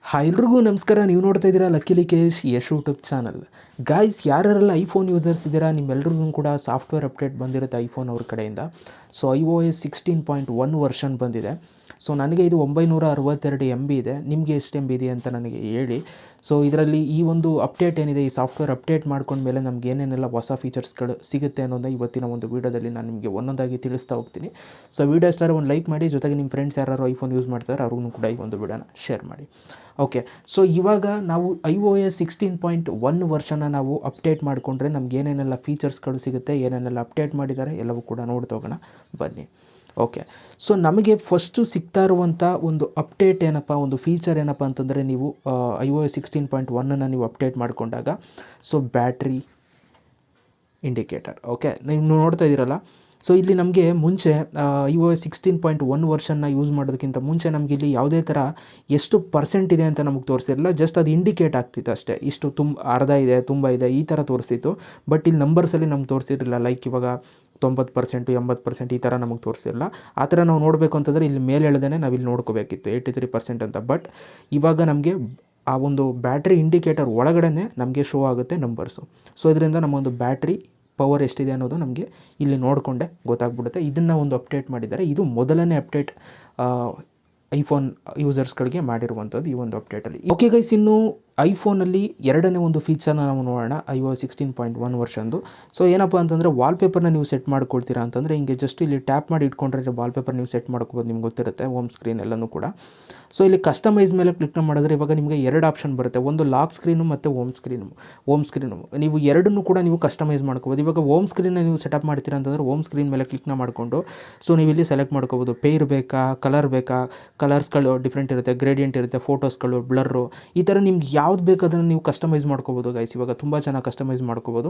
Hi ಎಲ್ರಿಗೂ ನಮಸ್ಕಾರ. ನೀವು ನೋಡ್ತಾ ಇದ್ದೀರಾ lucky Likesh Yash YouTube channel. Guys, ಯಾರೆಲ್ಲ ಐಫೋನ್ ಯೂಸರ್ಸ್ ಇದ್ದೀರಾ, ನಿಮ್ಮೆಲ್ರಿಗೂ ಕೂಡ ಸಾಫ್ಟ್ವೇರ್ ಅಪ್ಡೇಟ್ ಬಂದಿರುತ್ತೆ ಐಫೋನ್ ಅವ್ರ ಕಡೆಯಿಂದ. ಸೊ iOS 16.1 ವರ್ಷನ್ ಬಂದಿದೆ. ಸೊ ನನಗೆ ಇದು 962 MB ಇದೆ. ನಿಮಗೆ ಎಷ್ಟು MB ಇದೆ ಅಂತ ನನಗೆ ಹೇಳಿ. ಸೊ ಇದರಲ್ಲಿ ಈ ಒಂದು ಅಪ್ಡೇಟ್ ಏನಿದೆ, ಈ ಸಾಫ್ಟ್ವೇರ್ ಅಪ್ಡೇಟ್ ಮಾಡ್ಕೊಂಡ್ಮೇಲೆ ನಮ್ಗೆ ಏನೇನೆಲ್ಲ ಹೊಸ ಫೀಚರ್ಸ್ಗಳು ಸಿಗುತ್ತೆ ಅನ್ನೋದನ್ನ ಇವತ್ತಿನ ಒಂದು ವೀಡಿಯೋದಲ್ಲಿ ನಾನು ನಿಮಗೆ ಒಂದೊಂದಾಗಿ ತಿಳಿಸ್ತಾ ಹೋಗ್ತೀನಿ. ಸೊ ವೀಡಿಯೋ ಇಷ್ಟ ಒಂದು ಲೈಕ್ ಮಾಡಿ, ಜೊತೆಗೆ ನಿಮ್ಮ ಫ್ರೆಂಡ್ಸ್ ಯಾರು ಐಫೋನ್ ಯೂಸ್ ಮಾಡ್ತಾರೆ ಅವ್ರಿಗೂ ಕೂಡ ಈ ಒಂದು ವೀಡಿಯೋನ ಶೇರ್ ಮಾಡಿ. ಓಕೆ, ಸೊ ಇವಾಗ ನಾವು iOS 16.1 ವರ್ಷನ ನಾವು ಅಪ್ಡೇಟ್ ಮಾಡಿಕೊಂಡ್ರೆ ನಮ್ಗೆ ಏನೇನೆಲ್ಲ ಫೀಚರ್ಸ್ಗಳು ಸಿಗುತ್ತೆ, ಏನೇನೆಲ್ಲ ಅಪ್ಡೇಟ್ ಮಾಡಿದ್ದಾರೆ ಎಲ್ಲವೂ ಕೂಡ ನೋಡ್ತಾ ಹೋಗೋಣ ಬನ್ನಿ. ಓಕೆ, ಸೊ ನಮಗೆ ಫಸ್ಟು ಸಿಗ್ತಾ ಇರುವಂಥ ಒಂದು ಅಪ್ಡೇಟ್ ಏನಪ್ಪ, ಒಂದು ಫೀಚರ್ ಏನಪ್ಪ ಅಂತಂದರೆ, ನೀವು iOS 16.1 ನೀವು ಅಪ್ಡೇಟ್ ಮಾಡಿಕೊಂಡಾಗ ಸೊ ಬ್ಯಾಟ್ರಿ ಇಂಡಿಕೇಟರ್. ಓಕೆ, ನೀವು ನೋಡ್ತಾ ಇದ್ದೀರಲ್ಲ. ಸೊ ಇಲ್ಲಿ ನಮಗೆ ಮುಂಚೆ iOS 16.1 ವರ್ಷನ್ನ ಯೂಸ್ ಮಾಡೋದಕ್ಕಿಂತ ಮುಂಚೆ ನಮಗೆ ಇಲ್ಲಿ ಯಾವುದೇ ಥರ ಎಷ್ಟು ಪರ್ಸೆಂಟ್ ಇದೆ ಅಂತ ನಮಗೆ ತೋರಿಸಿರಲಿಲ್ಲ. ಜಸ್ಟ್ ಅದು ಇಂಡಿಕೇಟ್ ಆಗ್ತಿತ್ತು ಅಷ್ಟೇ, ಇಷ್ಟು ಅರ್ಧ ಇದೆ, ತುಂಬ ಇದೆ, ಈ ಥರ ತೋರಿಸ್ತಿತ್ತು. ಬಟ್ ಇಲ್ಲಿ ನಂಬರ್ಸಲ್ಲಿ ನಮ್ಗೆ ತೋರಿಸಿರಲಿಲ್ಲ. ಲೈಕ್ ಇವಾಗ 90%, 80% ಈ ಥರ ನಮಗೆ ತೋರಿಸಿರಲಿಲ್ಲ. ಆ ಥರ ನಾವು ನೋಡಬೇಕು ಅಂತಂದರೆ ಇಲ್ಲಿ ಮೇಲೆ ಹೇಳ್ದೇ ನಾವು ಇಲ್ಲಿ ನೋಡ್ಕೋಬೇಕಿತ್ತು 83% ಅಂತ. ಬಟ್ ಇವಾಗ ನಮಗೆ ಆ ಒಂದು ಬ್ಯಾಟ್ರಿ ಇಂಡಿಕೇಟರ್ ಒಳಗಡೆ ನಮಗೆ ಶೋ ಆಗುತ್ತೆ ನಂಬರ್ಸು. ಸೊ ಇದರಿಂದ ನಮ್ಮೊಂದು ಬ್ಯಾಟ್ರಿ ಪವರ್ ಎಷ್ಟಿದೆ ಅನ್ನೋದು ನಮಗೆ ಇಲ್ಲಿ ನೋಡಿಕೊಂಡೆ ಗೊತ್ತಾಗ್ಬಿಡುತ್ತೆ. ಇದನ್ನು ಒಂದು ಅಪ್ಡೇಟ್ ಮಾಡಿದ್ದಾರೆ. ಇದು ಮೊದಲನೇ ಅಪ್ಡೇಟ್ ಐಫೋನ್ ಯೂಸರ್ಸ್ಗಳಿಗೆ ಮಾಡಿರುವಂಥದ್ದು ಈ ಒಂದು ಅಪ್ಡೇಟಲ್ಲಿ. ಓಕೆ ಗೈಸ್, ಇನ್ನು ಐಫೋನಲ್ಲಿ ಎರಡನೇ ಒಂದು ಫೀಚರ್ನ ನಾವು ನೋಡೋಣ iOS 16.1 ವರ್ಷನ್ದು. ಸೊ ಏನಪ್ಪ ಅಂತಂದರೆ, ವಾಲ್ಪೇಪರ್ನ ನೀವು ಸೆಟ್ ಮಾಡ್ಕೊಳ್ತೀರಾ ಅಂತಂದರೆ ಹಿಂಗೆ ಜಸ್ಟ್ ಇಲ್ಲಿ ಟ್ಯಾಪ್ ಮಾಡಿ ಇಟ್ಕೊಂಡ್ರೆ ವಾಲ್ಪೇಪರ್ ನೀವು ಸೆಟ್ ಮಾಡ್ಕೋಬೋದು. ನಿಮ್ಗೆ ಗೊತ್ತಿರುತ್ತೆ ಹೋಮ್ ಸ್ಕ್ರೀನ್ ಎಲ್ಲನೂ ಕೂಡ. ಸೊ ಇಲ್ಲಿ ಕಸ್ಟಮೈಸ್ ಮೇಲೆ ಕ್ಲಿಕ್ ಮಾಡಿದ್ರೆ ಇವಾಗ ನಿಮಗೆ ಎರಡು ಆಪ್ಷನ್ ಬರುತ್ತೆ, ಒಂದು ಲಾಕ್ ಸ್ಕ್ರೀನು ಮತ್ತು ಹೋಮ್ ಸ್ಕ್ರೀನು. ನೀವು ಎರಡನ್ನೂ ಕೂಡ ನೀವು ಕಸ್ಟಮೈಸ್ ಮಾಡ್ಕೋಬೋದು. ಇವಾಗ ಹೋಮ್ ಸ್ಕ್ರೀನ್ನ ನೀವು ಸೆಟಪ್ ಮಾಡ್ತೀರಾ ಅಂತಂದರೆ ಹೋಮ್ ಸ್ಕ್ರೀನ್ ಮೇಲೆ ಕ್ಲಿಕ್ನ ಮಾಡಿಕೊಂಡು ಸೊ ನೀವು ಇಲ್ಲಿ ಸೆಲೆಕ್ಟ್ ಮಾಡ್ಕೋಬೋದು. ಪೇರ್ ಬೇಕಾ, ಕಲರ್ ಬೇಕಾ, ಕಲರ್ಸ್ಗಳು ಡಿಫ್ರೆಂಟ್ ಇರುತ್ತೆ, ಗ್ರೇಡಿಯಂಟ್ ಇರುತ್ತೆ, ಫೋಟೋಸ್ಗಳು, ಬ್ಲರ್ರು, ಈ ಥರ ನಿಮ್ಗೆ ಯಾವ್ದು ಬೇಕು ಅದನ್ನು ನೀವು ಕಸ್ಟಮೈಸ್ ಮಾಡ್ಕೋಬೋದು ಗೈಸ್. ಇವಾಗ ತುಂಬ ಚೆನ್ನಾಗಿ ಕಸ್ಟಮೈಸ್ ಮಾಡ್ಕೋಬೋದು.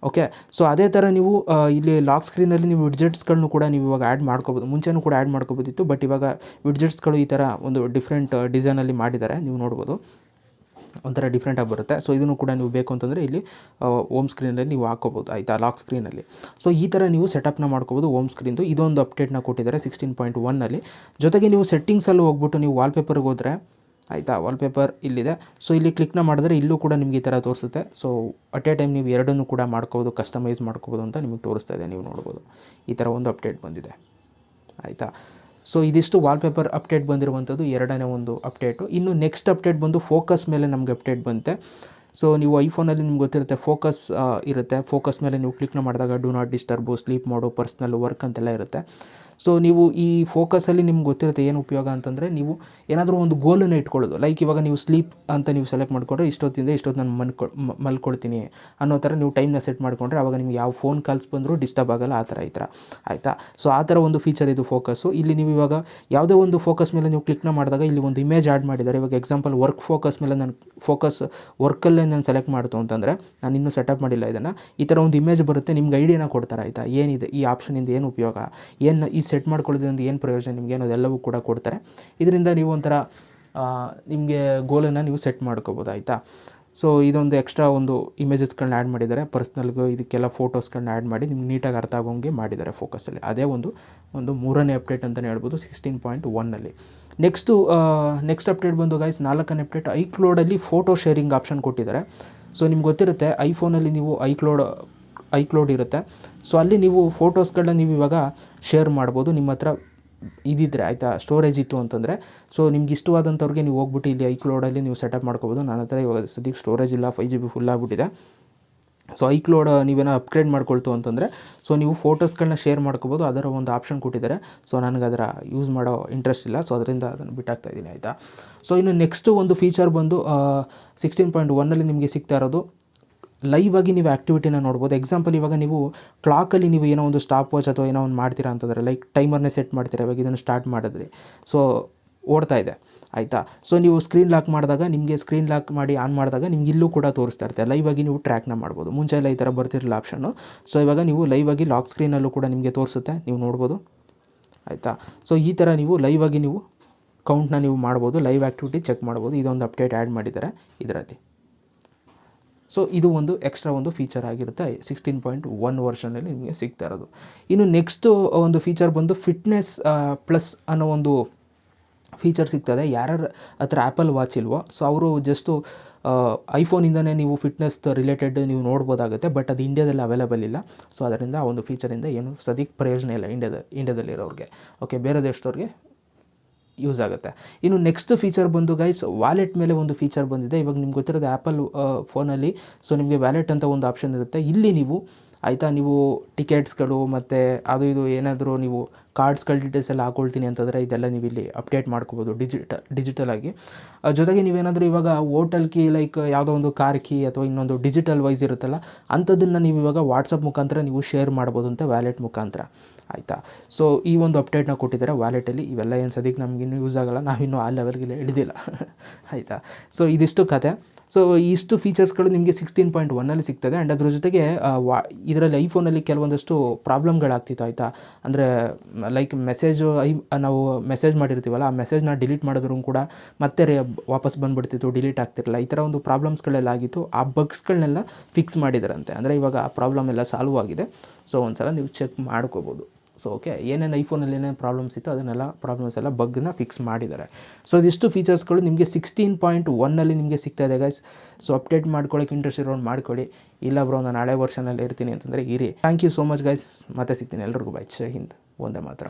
ಓಕೆ, ಸೊ ಅದೇ ಥರ ನೀವು ಇಲ್ಲಿ ಲಾಕ್ ಸ್ಕ್ರೀನಲ್ಲಿ ನೀವು ವಿಡ್ಜೆಟ್ಸ್ಗಳನ್ನು ಕೂಡ ನೀವು ಇವಾಗ ಆ್ಯಡ್ ಮಾಡ್ಕೋಬೋದು. ಮುಂಚೆನೂ ಕೂಡ ಆ್ಯಡ್ ಮಾಡ್ಕೋಬೋದಿತ್ತು, ಬಟ್ ಇವಾಗ ವಿಡ್ಜೆಟ್ಸ್ಗಳು ಈ ಥರ ಒಂದು ಡಿಫ್ರೆಂಟ್ ಡಿಸೈನಲ್ಲಿ ಮಾಡಿದ್ದಾರೆ. ನೀವು ನೋಡ್ಬೋದು, ಒಂಥರ ಡಿಫ್ರೆಂಟಾಗಿ ಬರುತ್ತೆ. ಸೊ ಇದನ್ನು ಕೂಡ ನೀವು ಬೇಕು ಅಂತಂದರೆ ಇಲ್ಲಿ ಹೋಮ್ ಸ್ಕ್ರೀನಲ್ಲಿ ನೀವು ಹಾಕೋಬೋದು, ಆಯಿತಾ, ಲಾಕ್ ಸ್ಕ್ರೀನಲ್ಲಿ. ಸೊ ಈ ಥರ ನೀವು ಸೆಟಪ್ನ ಮಾಡ್ಕೋಬೋದು ಹೋಮ್ ಸ್ಕ್ರೀನ್ದು. ಇದೊಂದು ಅಪ್ಡೇಟ್ನ ಕೊಟ್ಟಿದ್ದಾರೆ 16.1ನಲ್ಲಿ. ಜೊತೆಗೆ ನೀವು ಸೆಟ್ಟಿಂಗ್ಸಲ್ಲಿ ಹೋಗ್ಬಿಟ್ಟು ನೀವು ವಾಲ್ಪೇಪರ್ಗೆ ಹೋದರೆ, ಆಯಿತಾ, ವಾಲ್ಪೇಪರ್ ಇಲ್ಲಿದೆ. ಸೊ ಇಲ್ಲಿ ಕ್ಲಿಕ್ನ ಮಾಡಿದ್ರೆ ಇಲ್ಲೂ ಕೂಡ ನಿಮಗೆ ಈ ಥರ ತೋರಿಸುತ್ತೆ. ಸೊ ಅಟ್ ಎ ಟೈಮ್ ನೀವು ಎರಡನ್ನೂ ಕೂಡ ಮಾಡ್ಕೋಬೋದು, ಕಸ್ಟಮೈಸ್ ಮಾಡ್ಕೋಬೋದು ಅಂತ ನಿಮಗೆ ತೋರಿಸ್ತಾ ಇದೆ. ನೀವು ನೋಡ್ಬೋದು ಈ ಥರ ಒಂದು ಅಪ್ಡೇಟ್ ಬಂದಿದೆ, ಆಯಿತಾ. ಸೊ ಇದಿಷ್ಟು ವಾಲ್ಪೇಪರ್ ಅಪ್ಡೇಟ್ ಬಂದಿರುವಂಥದ್ದು ಎರಡನೇ ಒಂದು ಅಪ್ಡೇಟು. ಇನ್ನು ನೆಕ್ಸ್ಟ್ ಅಪ್ಡೇಟ್ ಬಂದು ಫೋಕಸ್ ಮೇಲೆ ನಮಗೆ ಅಪ್ಡೇಟ್ ಬಂತೆ. ಸೊ ನೀವು ಐಫೋನಲ್ಲಿ ನಿಮ್ಗೆ ಗೊತ್ತಿರುತ್ತೆ ಫೋಕಸ್ ಇರುತ್ತೆ. ಫೋಕಸ್ ಮೇಲೆ ನೀವು ಕ್ಲಿಕ್ನ ಮಾಡಿದಾಗ do not disturb, sleep mode, personal, work ಅಂತೆಲ್ಲ ಇರುತ್ತೆ. ಸೊ ನೀವು ಈ ಫೋಕಸಲ್ಲಿ ನಿಮ್ಗೆ ಗೊತ್ತಿರುತ್ತೆ ಏನು ಉಪಯೋಗ ಅಂತಂದರೆ, ನೀವು ಏನಾದರೂ ಒಂದು ಗೋಲನ್ನು ಇಟ್ಕೊಳ್ಳೋದು. ಲೈಕ್ ಇವಾಗ ನೀವು ಸ್ಲೀಪ್ ಅಂತ ನೀವು ಸೆಲೆಕ್ಟ್ ಮಾಡಿಕೊಂಡ್ರೆ ಇಷ್ಟೊತ್ತಿಂದ ಇಷ್ಟೊತ್ತು ನಾನು ಮಲ್ಕೊಳ್ತೀನಿ ಅನ್ನೋ ಥರ ನೀವು ಟೈಮ್ನ ಸೆಟ್ ಮಾಡಿಕೊಂಡ್ರೆ ಆವಾಗ ನಿಮ್ಗೆ ಯಾವ ಫೋನ್ ಕಾಲ್ಸ್ ಬಂದರೂ ಡಿಸ್ಟರ್ಬ್ ಆಗೋಲ್ಲ, ಆ ಥರ ಈ ಥರ, ಆಯಿತಾ. ಸೊ ಆ ಥರ ಒಂದು ಫೀಚರ್ ಇದು ಫೋಕಸ್ಸು. ಇಲ್ಲಿ ನೀವು ಇವಾಗ ಯಾವುದೇ ಒಂದು ಫೋಕಸ್ ಮೇಲೆ ನೀವು ಕ್ಲಿಕ್ನ ಮಾಡಿದಾಗ ಇಲ್ಲಿ ಒಂದು ಇಮೇಜ್ ಆ್ಯಡ್ ಮಾಡಿದ್ದಾರೆ. ಇವಾಗ ಎಕ್ಸಾಂಪಲ್ ವರ್ಕ್ ಫೋಕಸ್ ಮೇಲೆ ನಾನು ಫೋಕಸ್ ವರ್ಕಲ್ಲೇ ನಾನು ಸೆಲೆಕ್ಟ್ ಮಾಡ್ತು ಅಂತಂದರೆ, ನಾನು ಇನ್ನೂ ಸೆಟಪ್ ಮಾಡಿಲ್ಲ ಇದನ್ನು, ಈ ಥರ ಒಂದು ಇಮೇಜ್ ಬರುತ್ತೆ, ನಿಮ್ಗೆ ಐಡಿಯಾನ ಕೊಡ್ತಾರೆ, ಆಯಿತಾ. ಏನಿದೆ ಈ ಆಪ್ಷನಿಂದ ಏನು ಉಪಯೋಗ, ಏನು ಈ ಸೆಟ್ ಮಾಡ್ಕೊಳ್ಳೋದ್ರಿಂದ ಏನು ಪ್ರಯೋಜನ ನಿಮಗೆ ಅನ್ನೋದೆಲ್ಲವೂ ಕೂಡ ಕೊಡ್ತಾರೆ. ಇದರಿಂದ ನೀವು ಒಂಥರ ನಿಮಗೆ ಗೋಲನ್ನು ನೀವು ಸೆಟ್ ಮಾಡ್ಕೋಬೋದು, ಆಯಿತಾ. ಸೊ ಇದೊಂದು ಎಕ್ಸ್ಟ್ರಾ ಒಂದು ಇಮೇಜಸ್ಗಳನ್ನ ಆ್ಯಡ್ ಮಾಡಿದ್ದಾರೆ. ಪರ್ಸ್ನಲ್ಗೂ ಇದಕ್ಕೆಲ್ಲ ಫೋಟೋಸ್ಗಳನ್ನ ಆ್ಯಡ್ ಮಾಡಿ ನಿಮ್ಗೆ ನೀಟಾಗಿ ಅರ್ಥ ಆಗೋಂಗೆ ಮಾಡಿದ್ದಾರೆ ಫೋಕಸಲ್ಲಿ. ಅದೇ ಒಂದು ಮೂರನೇ ಅಪ್ಡೇಟ್ ಅಂತಲೇ ಹೇಳ್ಬೋದು 16.1ನಲ್ಲಿ. ನೆಕ್ಸ್ಟ್ ಅಪ್ಡೇಟ್ ಬಂದು ಗೈಸ್, ನಾಲ್ಕನೇ ಅಪ್ಡೇಟ್, ಐಕ್ಲೋಡಲ್ಲಿ ಫೋಟೋ ಶೇರಿಂಗ್ ಆಪ್ಷನ್ ಕೊಟ್ಟಿದ್ದಾರೆ. ಸೊ ನಿಮ್ಗೆ ಗೊತ್ತಿರುತ್ತೆ ಐಫೋನಲ್ಲಿ ನೀವು ಐಕ್ಲೋಡ್ ಇರುತ್ತೆ. ಸೊ ಅಲ್ಲಿ ನೀವು ಫೋಟೋಸ್ಗಳನ್ನ ನೀವು ಇವಾಗ ಶೇರ್ ಮಾಡ್ಬೋದು ನಿಮ್ಮ ಹತ್ರ ಇದಿದ್ದರೆ, ಆಯಿತಾ, ಸ್ಟೋರೇಜ್ ಇತ್ತು ಅಂತಂದರೆ. ಸೊ ನಿಮ್ಗೆ ಇಷ್ಟವಾದಂಥವ್ರಿಗೆ ನೀವು ಹೋಗ್ಬಿಟ್ಟು ಇಲ್ಲಿ ಐಕ್ಲೋಡಲ್ಲಿ ನೀವು ಸೆಟಪ್ ಮಾಡ್ಕೋಬೋದು. ನನ್ನ ಹತ್ರ ಇವಾಗ ಸದ್ಯಕ್ಕೆ ಸ್ಟೋರೇಜ್ ಇಲ್ಲ, 5GB ಫುಲ್ ಆಗಿಬಿಟ್ಟಿದೆ. ಸೊ ಐಕ್ಲೋಡ್ ನೀವೇನೋ ಅಪ್ಗ್ರೇಡ್ ಮಾಡ್ಕೊಳ್ತು ಅಂತಂದರೆ ಸೊ ನೀವು ಫೋಟೋಸ್ಗಳನ್ನ ಶೇರ್ ಮಾಡ್ಕೋಬೋದು. ಅದರ ಒಂದು ಆಪ್ಷನ್ ಕೊಟ್ಟಿದ್ದಾರೆ. ಸೊ ನನಗೆ ಅದರ ಯೂಸ್ ಮಾಡೋ ಇಂಟ್ರೆಸ್ಟ್ ಇಲ್ಲ, ಸೊ ಅದರಿಂದ ಅದನ್ನು ಬಿಟ್ಟಾಗ್ತಾ ಇದ್ದೀನಿ, ಆಯಿತಾ. ಸೊ ಇನ್ನು ನೆಕ್ಸ್ಟು ಒಂದು ಫೀಚರ್ ಬಂದು 16.1ನಲ್ಲಿ ನಿಮಗೆ ಸಿಗ್ತಾ ಇರೋದು, ಲೈವ್ ಆಗಿ ನೀವು ಆ್ಯಕ್ಟಿವಿಟಿನ ನೋಡ್ಬೋದು. ಎಕ್ಸಾಂಪಲ್ ಇವಾಗ ನೀವು ಕ್ಲಾಕಲ್ಲಿ ನೀವು ಏನೋ ಒಂದು ಸ್ಟಾಪ್ ವಾಚ್ ಅಥವಾ ಏನೋ ಒಂದು ಮಾಡ್ತೀರಾ ಅಂತಂದರೆ, ಲೈಕ್ ಟೈಮರ್ನೇ ಸೆಟ್ ಮಾಡ್ತೀರಾ. ಇವಾಗ ಇದನ್ನು ಸ್ಟಾರ್ಟ್ ಮಾಡಿದ್ರಿ, ಸೊ ಓಡ್ತಾ ಇದೆ, ಆಯಿತಾ. ಸೊ ನೀವು ಸ್ಕ್ರೀನ್ ಲಾಕ್ ಮಾಡಿದಾಗ, ನಿಮಗೆ ಸ್ಕ್ರೀನ್ ಲಾಕ್ ಮಾಡಿ ಆನ್ ಮಾಡಿದಾಗ ನಿಮ್ಗೆ ಇಲ್ಲೂ ಕೂಡ ತೋರಿಸ್ತಾ ಇರುತ್ತೆ. ಲೈವ್ ಆಗಿ ನೀವು ಟ್ರ್ಯಾಕ್ನ ಮಾಡ್ಬೋದು. ಮುಂಚೆ ಎಲ್ಲ ಈ ಥರ ಬರ್ತಿರಲಿಲ್ಲ ಆಪ್ಷನ್ನು. ಸೊ ಇವಾಗ ನೀವು ಲೈವ್ ಆಗಿ ಲಾಕ್ ಸ್ಕ್ರೀನಲ್ಲೂ ಕೂಡ ನಿಮಗೆ ತೋರಿಸುತ್ತೆ, ನೀವು ನೋಡ್ಬೋದು, ಆಯಿತಾ. ಸೊ ಈ ಥರ ನೀವು ಲೈವ್ ಆಗಿ ನೀವು ಕೌಂಟ್ನ ನೀವು ಮಾಡ್ಬೋದು, ಲೈವ್ ಆ್ಯಕ್ಟಿವಿಟಿ ಚೆಕ್ ಮಾಡ್ಬೋದು. ಇದೊಂದು ಅಪ್ಡೇಟ್ ಆ್ಯಡ್ ಮಾಡಿದ್ದಾರೆ ಇದರಲ್ಲಿ. ಸೊ ಇದು ಒಂದು ಎಕ್ಸ್ಟ್ರಾ ಒಂದು ಫೀಚರ್ ಆಗಿರುತ್ತೆ 16.1 ವರ್ಷನಲ್ಲಿ ನಿಮಗೆ ಸಿಗ್ತಾ ಇರೋದು. ಇನ್ನು ನೆಕ್ಸ್ಟು ಒಂದು ಫೀಚರ್ ಬಂದು ಫಿಟ್ನೆಸ್ ಪ್ಲಸ್ ಅನ್ನೋ ಒಂದು ಫೀಚರ್ ಸಿಗ್ತದೆ. ಯಾರ್ಯಾರ ಹತ್ರ ಆ್ಯಪಲ್ ವಾಚ್ ಇಲ್ವೋ ಸೊ ಅವರು ಜಸ್ಟು ಐಫೋನಿಂದನೇ ನೀವು ಫಿಟ್ನೆಸ್ ರಿಲೇಟೆಡ್ ನೀವು ನೋಡ್ಬೋದಾಗುತ್ತೆ. ಬಟ್ ಅದು ಇಂಡಿಯಾದಲ್ಲಿ ಅವೈಲೇಬಲ್ ಇಲ್ಲ. ಸೊ ಅದರಿಂದ ಆ ಒಂದು ಫೀಚರಿಂದ ಏನು ಸದ್ಯಕ್ಕೆ ಪ್ರಯೋಜನ ಇಲ್ಲ ಇಂಡಿಯಾದಲ್ಲಿರೋರಿಗೆ. ಓಕೆ, ಬೇರೆ ದೇಶದವ್ರಿಗೆ ಯೂಸ್ ಆಗುತ್ತೆ. ಇನ್ನು ನೆಕ್ಸ್ಟ್ ಫೀಚರ್ ಬಂದು ಗೈಸ್, ವಾಲೆಟ್ ಮೇಲೆ ಒಂದು ಫೀಚರ್ ಬಂದಿದೆ. ಇವಾಗ ನಿಮ್ಗೆ ಗೊತ್ತಿರೋದು ಆ್ಯಪಲ್ ಫೋನಲ್ಲಿ ಸೊ ನಿಮಗೆ ವ್ಯಾಲೆಟ್ ಅಂತ ಒಂದು ಆಪ್ಷನ್ ಇರುತ್ತೆ. ಇಲ್ಲಿ ನೀವು ಆಯಿತಾ, ನೀವು ಟಿಕೆಟ್ಸ್ಗಳು ಮತ್ತು ಅದು ಇದು ಏನಾದರೂ ನೀವು ಕಾರ್ಡ್ಸ್ಗಳ ಡೀಟೇಲ್ಸ್ ಎಲ್ಲ ಹಾಕೊಳ್ತೀನಿ ಅಂತಂದರೆ ಇದೆಲ್ಲ ನೀವು ಇಲ್ಲಿ ಅಪ್ಡೇಟ್ ಮಾಡ್ಕೋಬೋದು ಡಿಜಿಟಲಾಗಿ. ಜೊತೆಗೆ ನೀವೇನಾದರೂ ಇವಾಗ ಹೋಟೆಲ್ ಕೀ ಲೈಕ್ ಯಾವುದೋ ಒಂದು ಕಾರ್ ಕೀ ಅಥವಾ ಇನ್ನೊಂದು ಡಿಜಿಟಲ್ ವೈಸ್ ಇರುತ್ತಲ್ಲ, ಅಂಥದ್ದನ್ನು ನೀವು ಇವಾಗ ವಾಟ್ಸಪ್ ಮುಖಾಂತರ ನೀವು ಶೇರ್ ಮಾಡ್ಬೋದು ಅಂತ ವ್ಯಾಲೆಟ್ ಮುಖಾಂತರ, ಆಯಿತಾ. ಸೊ ಈ ಒಂದು ಅಪ್ಡೇಟ್ನ ಕೊಟ್ಟಿದ್ದಾರೆ ವ್ಯಾಲೆಟಲ್ಲಿ. ಇವೆಲ್ಲ ಏನು ಸದ್ಯಕ್ಕೆ ನಮಗಿನ್ನೂ ಯೂಸ್ ಆಗೋಲ್ಲ, ನಾವಿನ್ನೂ ಆ ಲೆವೆಲ್ಗೆ ಹಿಡಿದಿಲ್ಲ ಆಯಿತಾ. ಸೊ ಇದಿಷ್ಟು ಕತೆ. ಸೊ ಇಷ್ಟು ಫೀಚರ್ಸ್ಗಳು ನಿಮಗೆ 16.1 ಸಿಗ್ತದೆ. ಆ್ಯಂಡ್ ಅದ್ರ ಜೊತೆಗೆ ಇದರಲ್ಲಿ ಐಫೋನಲ್ಲಿ ಕೆಲವೊಂದಷ್ಟು ಪ್ರಾಬ್ಲಮ್ಗಳಾಗ್ತಿತ್ತು, ಆಯಿತಾ. ಅಂದರೆ ಲೈಕ್ ನಾವು ಮೆಸೇಜ್ ಮಾಡಿರ್ತೀವಲ್ಲ, ಆ ಮೆಸೇಜ್ನ ಡಿಲೀಟ್ ಮಾಡಿದ್ರು ಕೂಡ ಮತ್ತೆ ವಾಪಸ್ ಬಂದುಬಿಡ್ತಿತ್ತು, ಡಿಲೀಟ್ ಆಗ್ತಿರಲಿಲ್ಲ. ಈ ಥರ ಒಂದು ಪ್ರಾಬ್ಲಮ್ಸ್ಗಳೆಲ್ಲ ಆಗಿತ್ತು. ಆ ಬಗ್ಸ್ಗಳನ್ನೆಲ್ಲ ಫಿಕ್ಸ್ ಮಾಡಿದಾರಂತೆ. ಅಂದರೆ ಇವಾಗ ಆ ಪ್ರಾಬ್ಲಮ್ ಎಲ್ಲ ಸಾಲ್ವ್ ಆಗಿದೆ. ಸೊ ಒಂದು ಸಲ ನೀವು ಚೆಕ್ ಮಾಡ್ಕೋಬೋದು. ಸೊ ಓಕೆ, ಏನೇನು ಐಫೋನಲ್ಲಿ ಏನೇನು ಪ್ರಾಬ್ಲಮ್ಸ್ ಇತ್ತು ಅದನ್ನೆಲ್ಲ ಪ್ರಾಬ್ಲಮ್ಸ್ ಎಲ್ಲ ಬಗ್ನ ಫಿಕ್ಸ್ ಮಾಡಿದ್ದಾರೆ. ಸೊ ಇದಿಷ್ಟು ಫೀಚರ್ಸ್ಗಳು ನಿಮಗೆ 16.1 ನಿಮಗೆ ಸಿಗ್ತಾಯಿದೆ ಗೈಸ್. ಸೊ ಅಪ್ಡೇಟ್ ಮಾಡ್ಕೊಳ್ಳೋಕೆ ಇಂಟ್ರೆಸ್ಟ್ ಇರೋದು ಮಾಡ್ಕೊಳ್ಳಿ. ಇಲ್ಲ ಬ್ರೋ ನಾನು ಹಳೆ ವರ್ಷನಲ್ಲಿ ಇರ್ತೀನಿ ಅಂತಂದರೆ ಇರಿ. Thank you so much guys. ಮತ್ತೆ ಸಿಗ್ತೀನಿ ಎಲ್ರಿಗೂ. ಬೈ. ಜೈ ಹಿಂದ್. ಒಂದೇ ಮಾತ್ರ.